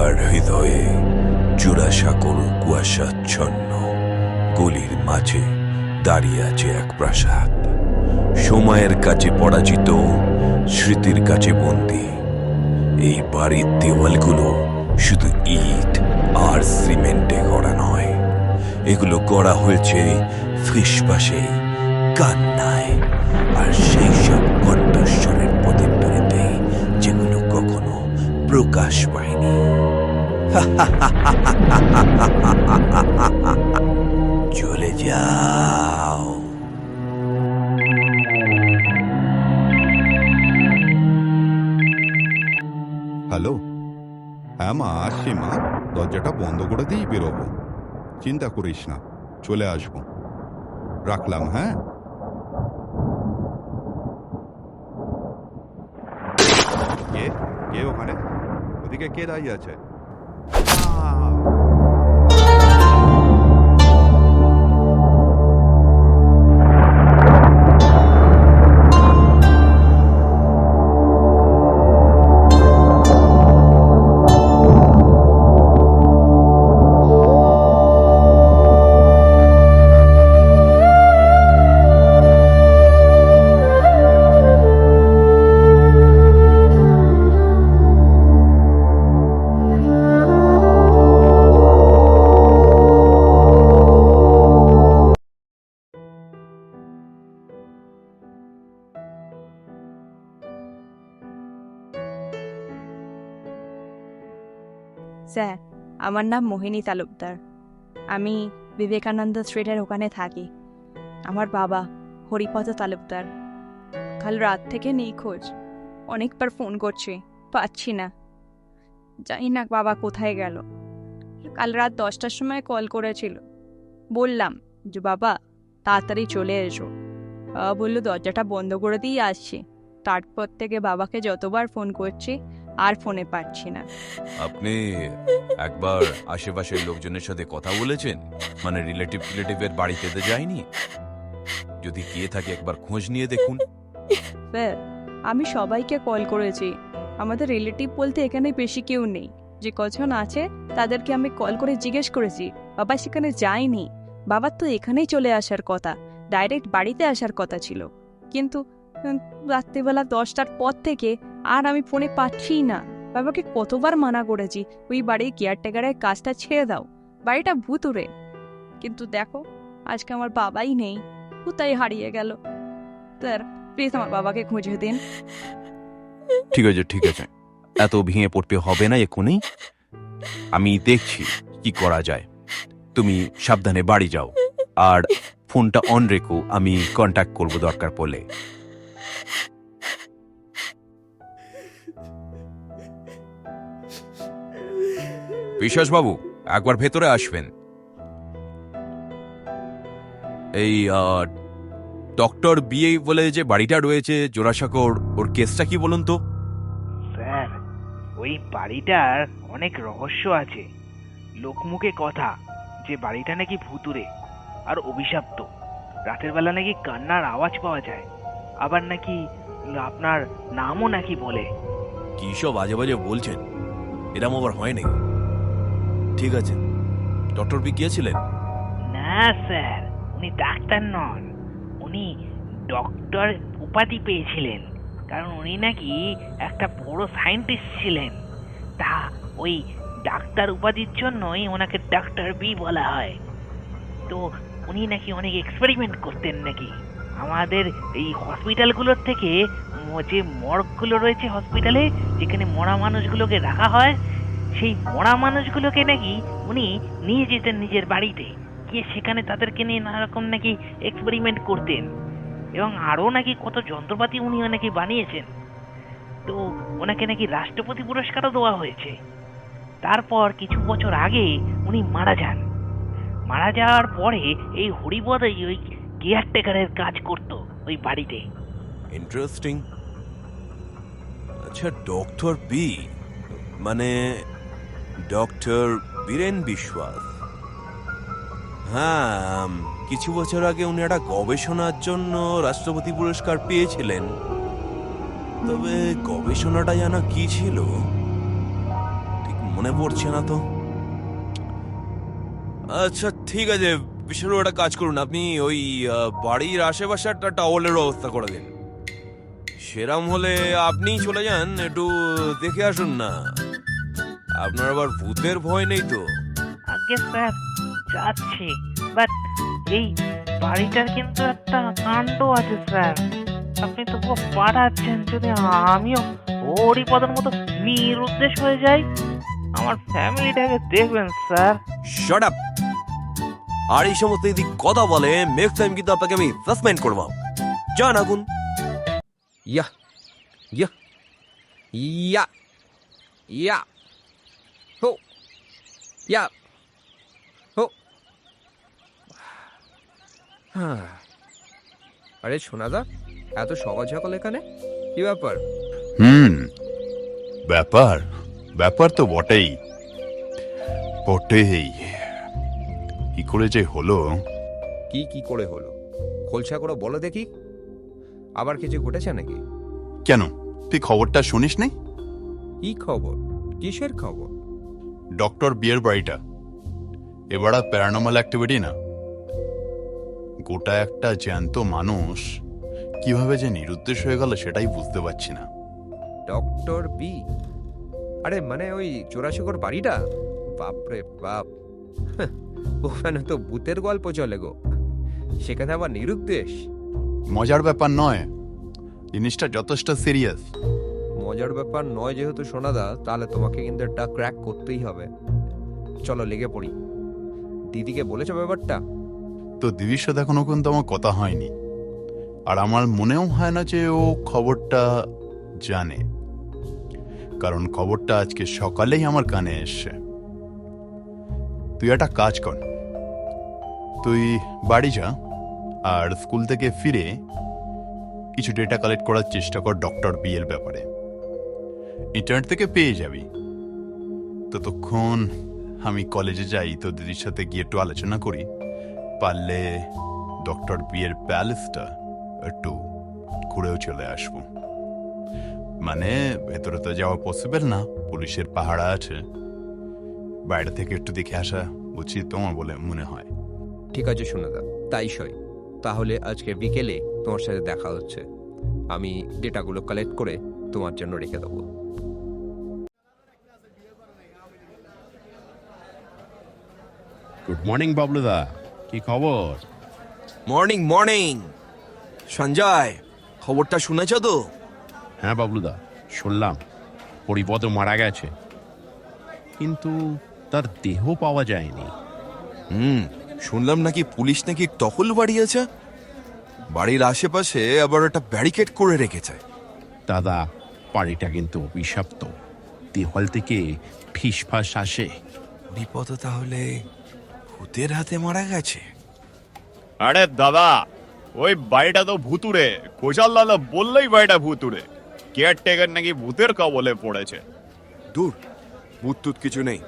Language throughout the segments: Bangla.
অন্ধকার হৃদয়ে জোড়াসাঁকোর কুয়াশাচ্ছন্ন গলির মাঝে দাঁড়িয়ে আছে এক প্রাসাদ। সময়ের কাছে পরাজিত, স্মৃতির কাছে বন্দী। এই বাড়ির দেওয়ালগুলো শুধু ইট আর সিমেন্টে গড়া নয়, এগুলো গড়া হয়েছে ফিসফাসে, কান্নায় আর সেই সব কণ্ঠস্বরের প্রতিধ্বনিতে যেগুলো কখনো প্রকাশ পায়নি। চলে যাও। হ্যালো। হ্যাঁ মা, আসছি মা। দরজাটা বন্ধ করে দিয়েই বেরোবো। চিন্তা করিস না, চলে আসবো। রাখলাম। হ্যাঁ, কে কে ওখানে? ওদিকে কে দাঁড়িয়ে আছে? স্যার, আমার নাম মোহিনী তালুকদার। আমি বিবেকানন্দ স্ট্রিটের ওখানে থাকি। আমার বাবা হরিপদ তালুকদার কাল রাত থেকে নিখোঁজ। অনেকবার ফোন করছি, পাচ্ছি না। জানি না বাবা কোথায় গেল। কাল রাত 10টার সময় কল করেছিল, বললাম যে বাবা তাড়াতাড়ি চলে এসো। বাবা বললো দরজাটা বন্ধ করে দিয়ে আসছি। তারপর থেকে বাবাকে যতবার ফোন করছি আর ফোনে পাচ্ছি না। আপনি একবার আশেপাশের লোকজনের সাথে কথা বলেছেন? মানে রিলেটিভের বাড়িতে তো যায়নি? যদি গিয়ে থাকে একবার খোঁজ নিয়ে দেখুন। স্যার, আমি সবাইকে কল করেছি। আমাদের রিলেটিভ বলতে এখানে বেশি কেউ নেই। যে কজন আছে তাদেরকে আমি কল করে জিজ্ঞেস করেছি। বাবা সেখানে যায়নি। বাবার তো এখানেই চলে আসার কথা, ডাইরেক্ট বাড়িতে আসার কথা ছিল। কিন্তু রাত্রিবেলা 10টার পর থেকে আর আমি ফোনে পাচ্ছিই না। বাবাকে কতবার মানা করেছি ওই বাড়ির কেয়ারটেকারের কাজটা ছেড়ে দাও, বাড়িটা ভুতুরে। কিন্তু দেখো, আজকে আমার বাবাই নেই, কোথায় হারিয়ে গেল। স্যার, প্লিজ আমার বাবাকে খুঁজে দিন। ঠিক আছে, ঠিক আছে, এত ভেঙে পড়তে হবে না এক্ষুনি। আমি দেখছি কি করা যায়। তুমি সাবধানে বাড়ি যাও, আর ফোনটা অন রেখো, আমি কন্ট্যাক্ট করব দরকার পড়লে। বিশ্বাসবাবু, একবার ভেতরে আসবেন। এই ডক্টর বিয়ে বলে যে বাড়িটা রয়েছে জোড়াসাঁকোর, ওর কেসটা কি বলুন তো? স্যার, ওই বাড়িটার অনেক রহস্য আছে। লোকমুখে কথা যে বাড়িটা নাকি ভুতুরে আর অভিশপ্ত। রাতের বেলা নাকি কান্নার আওয়াজ পাওয়া যায়। আবার নাকি আপনার নামও নাকি বলে। কি সব বাজে বাজে বলছেন? এরম আবার হয় নাকি? ঠিক আছে, ডক্টর বি গিয়েছিলেন? না স্যার, উনি ডাক্তার নন। উনি ডক্টর উপাধি পেয়েছিলেন কারণ উনি নাকি একটা বড় সায়েন্টিস্ট ছিলেন। তা ওই ডাক্তার উপাধির জন্যই ওনাকে ডাক্তার বি বলা হয়। তো উনি নাকি অনেক এক্সপেরিমেন্ট করতেন নাকি আমাদের এই হসপিটালগুলোর থেকে। যে মর্গগুলো রয়েছে হসপিটালে, যেখানে মরা মানুষগুলোকে রাখা হয়, সেই মরা মানুষগুলোকে নাকি উনি নিয়ে যেতেন নিজের বাড়িতে গিয়ে, সেখানে তাদেরকে নিয়ে নানা রকম নাকি এক্সপেরিমেন্ট করতেন। এবং আরও নাকি কত যন্ত্রপাতি উনি নাকি বানিয়েছেন। তো ওনাকে নাকি রাষ্ট্রপতি পুরস্কারও দেওয়া হয়েছে। তারপর কিছু বছর আগে উনি মারা যান। মারা যাওয়ার পরে এই হরিপদই ওই কেয়ারটেকারের কাজ করত ওই বাড়িতে। ইন্টারেস্টিং। আচ্ছা, ডক্টর বি মানে ডক্টর বীরেন বিশ্বাস। হ্যাঁ, কিছু বছর আগে উনি একটা গবেষণার জন্য রাষ্ট্রপতি পুরস্কার পেয়েছিলেন। তবে গবেষণাটা যেন কি ছিল ঠিক মনে পড়ছে না তো। আচ্ছা ঠিক আছে, বিশাল একটা কাজ করুন, আপনি ওই বাড়ির আশেপাশে একটা টাওয়ালের ব্যবস্থা করে দিন। সেরাম হলে আপনিই চলে যান, একটু দেখে আসুন না। আপনার আবার ভূতের ভয় নেই তো? আগে স্যার যাচ্ছি, বাট এই বাড়িটার কিন্তু একটা কাণ্ড আছে স্যার। আপনি তো খুব পাঠাচ্ছেন, যদি আমিও হরিপদের মতো নিরুদ্দেশ হয়ে যাই, আমার ফ্যামিলিটাকে দেখবেন স্যার। Shut up! আর এই সমস্ত যদি কথা বলে নেক্সট টাইম কিন্তু আপনাকে আমি সাসপেন্ড করবো। যান আগুন। ইয়া ইয়া ইয়া ইয়া হো ইয়া হো। হ্যাঁ, আরে সোনাদা, এত সকাল সকাল এখানে কি ব্যাপার? ব্যাপার ব্যাপার তো বটেই বটেই। কি করে যে হলো? কি করে হলো? খোলসা করে বলো দেখি, আবার কিছু ঘটেছে নাকি? কেন, তুই খবরটা শুনিস নি? কি খবর? কিসের খবর? ডক্টর বিয়ের বাড়িটা এবার আর প্যারানর্মাল অ্যাক্টিভিটি না, গোটা একটা জ্যান্ত মানুষ কিভাবে যে নিরুদ্দেশ হয়ে গেল সেটাই বুঝতে পারছি না। Doctor B? আরে মানে ওই চোরাশিকর বাড়িটা? বাপরে বাপ, হ্যাঁ, ওখানে তো ভূতের গল্প চলে গো, সেখানে আবার নিরুদ্দেশ। মজার ব্যাপার নয়, জিনিসটা যথেষ্ট সিরিয়াস। মজার ব্যাপার নয় যেহেতু সোনাদা, তাহলে তোমাকে কিন্তু একটা ক্র্যাক করতেই হবে। চলো লেগে পড়ি। দিদিকে বলেছো ব্যাপারটা? তো দিদির সাথে এখনো কিন্তু আমার কথা হয়নি, আর আমার মনেও হয় না যে ও খবরটা জানে, কারণ খবরটা আজকে সকালেই আমার কানে এসছে। তুই একটা কাজ কর, তুই বাড়ি যা, আর স্কুল থেকে ফিরে কিছু ডেটা কালেক্ট করার চেষ্টা কর ডক্টর বি এর ব্যাপারে। ইন্টারনেট থেকে পেয়ে যাবি। ততক্ষণ আমি কলেজে যাই, তো দিদির সাথে গিয়ে একটু আলোচনা করি, পারলে ডক্টর বি এর প্যালেসটা একটু ঘুরেও চলে আসবো। মানে ভেতরে তো যাওয়া পসিবল না, পুলিশের পাহারা আছে, বাইরে থেকে একটু দেখে আসা উচিত তোমার বলে মনে হয়। ঠিক আছে সোনাদা, তাই সই। তাহলে আজকে বিকেলে তোমার সাথে দেখা হচ্ছে। আমি ডেটাগুলো কালেক্ট করে তোমার জন্য রেখে দেবো। গুড মর্নিং বাবলুদা, কি খবর? মর্নিং মর্নিং সঞ্জয়, খবরটা শুনেছ তো? হ্যাঁ বাবলুদা, শুনলাম হরিপদ মারা গেছে, কিন্তু তার দেহ পাওয়া যায়নি। শুনলাম নাকি পুলিশ নাকি টহল বাড়িয়েছে, বাড়ির আশেপাশে আবার একটা ব্যারিকেড করে রেখেছে। দাদা, বাড়িটা কিন্তু অভিশপ্ত, দেওয়াল থেকে ফিসফাস আসে। বিপদ তাহলে ভূতের হাতে মারা গেছে। আরে দাদা, ওই বাড়িটা তো ভুতুরে, কোশাল দাদা বললেই বাড়িটা ভুতুরে। কেয়ারটেকার নাকি ভূতের কবলে পড়েছে। দূর, ভূত টুত কিছু নেই,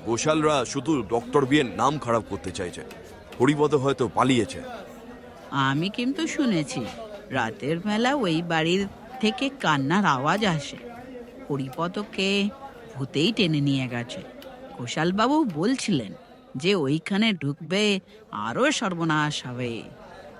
গোশালরা শুধু ডক্টর বিয়ের নাম খারাপ করতে চাইছে। হরিপদ হয়তো পালিয়েছে। আমি কিন্তু শুনেছি রাতের বেলা ওই বাড়ির থেকে কান্নার আওয়াজ আসে। হরিপদকে ভূতেই টেনে নিয়ে গেছে। ঘোষালবাবু বলছিলেন যে ওইখানে ঢুকবে আরো সর্বনাশ হবে।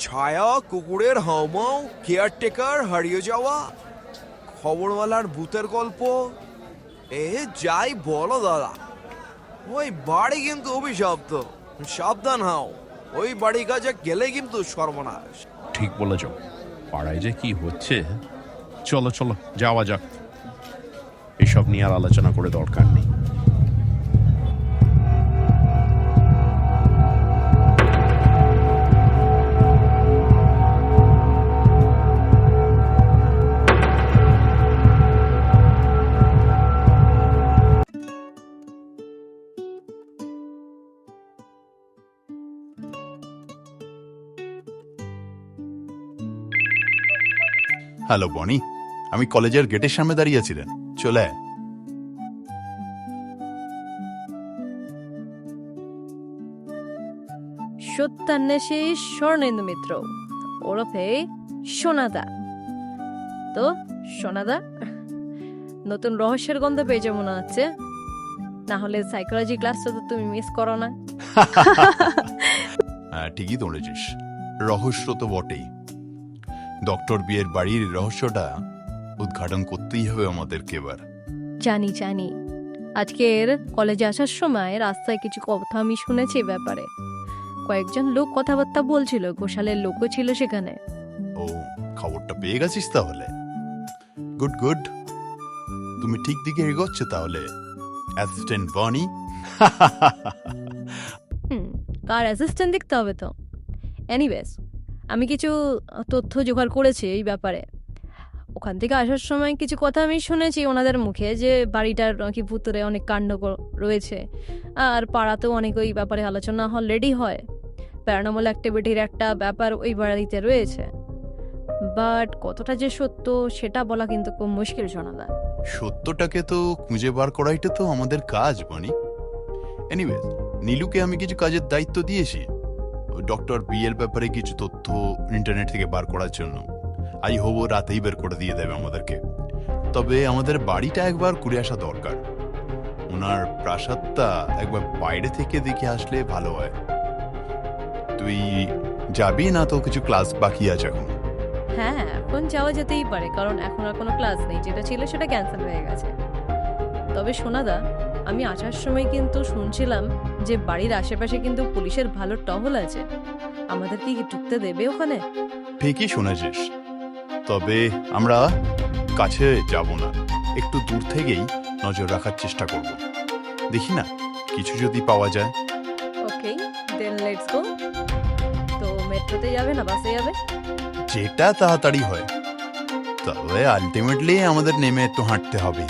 ছায়া, কুকুরের হাউমাউ, কেয়ারটেকার হারিয়ে যাওয়া, খবরওয়ালার ভূতের গল্প, এ যাই বলো দাদা, ওই বাড়ি কিন্তু অভিশপ্ত। সাবধান হও, ওই বাড়ি কাছে গেলে কিন্তু সর্বনাশ। ঠিক বলেছ, পাড়ায় যে কি হচ্ছে। চলো চলো যাওয়া যাক, এসব নিয়ে আর আলোচনা করে দরকার নেই। হ্যালো বনি, আমি কলেজের গেটের সামনে দাঁড়িয়েছিলেন, চলে আয়। সত্যান্বেষী স্বর্ণেন্দু মিত্র ওরফে সোনাদা। তো সোনাদা, নতুন রহস্যের গন্ধ পেয়েছে মনে হচ্ছে। না হলে সাইকোলজি ক্লাসটা তো তুমি মিস করো না। হ্যাঁ, ঠিকই ধরেছিস, রহস্য তো বটেই। ডক্টর বিয়ের বাড়ির রহস্যটা উদ্ঘাটন করতেই হবে আমাদেরকে এবার। জানি জানি, আজকের কলেজে আসার সময় রাস্তায় কিছু কথা আমি শুনেছি এই ব্যাপারে। কয়েকজন লোক কথাবার্তা বলছিল, ঘোষালের লোকও ছিল সেখানে। ও, খবরটা পেয়ে গেছিস তাহলে? গুড গুড, তুমি ঠিক দিকে এগোচ্ছ তাহলে অ্যাসিস্ট্যান্ট বনি। কার অ্যাসিস্ট্যান্ট দেখতে হবে তো। এনিওয়েজ, আমি কিছু তথ্য জোগাড় করেছি এই ব্যাপারে। ওখান থেকে আসার সময় কিছু কথা আমি শুনেছি ওনাদের মুখে, যে বাড়িটার নাকি ভুতুরে অনেক কাণ্ড রয়েছে, আর পাড়াতেও অনেক ওই ব্যাপারে আলোচনা অলরেডি হয়। প্যারানর্মাল অ্যাক্টিভিটির একটা ব্যাপার ওই বাড়িতে রয়েছে, বাট কতটা যে সত্য সেটা বলা কিন্তু খুব মুশকিল শোনাদা। সত্যটাকে তো খুঁজে বার করাইটা তো আমাদের কাজ বনি। এনিওয়েজ, নীলুকে আমি কিছু কাজের দায়িত্ব দিয়েছি ডক্টর বি এর ব্যাপারে কিছু তথ্য ইন্টারনেট থেকে বার করার জন্য। আই হোপ ও রাতেই বের করে দিয়ে দেবে আমাদেরকে। তবে আমাদের বাড়িটা একবার ঘুরে আসা দরকার। ওনার প্রাসাদটা একবার বাইরে থেকে দেখে আসলে ভালো হয়। তুই যাবি না তো কিছু ক্লাস বাকি আছে এখন? হ্যাঁ, এখন যাওয়া যেতেই পারে, কারণ এখন আর কোনো ক্লাস নেই, যেটা ছিল সেটা ক্যান্সেল হয়ে গেছে। তবে সোনাদা, আমি আসার সময় কিন্তু শুনছিলাম যে বাড়ির আশেপাশে কিন্তু পুলিশের ভালো টহল আছে। আমাদের কি ঢুকতে দেবে ওখানে? ঠিকই শুনেছিস, তবে আমরা কাছে যাব না, একটু দূর থেকেই নজর রাখার চেষ্টা করব। দেখি না কিছু যদি পাওয়া যায়। ওকে, দেন লেটস গো। তো মেট্রোতে যাবে না বাসে যাবে? যেটা তাড়াতাড়ি হয়, তবে আলটিমেটলি আমাদের নেমে একটু হাঁটতে হবে।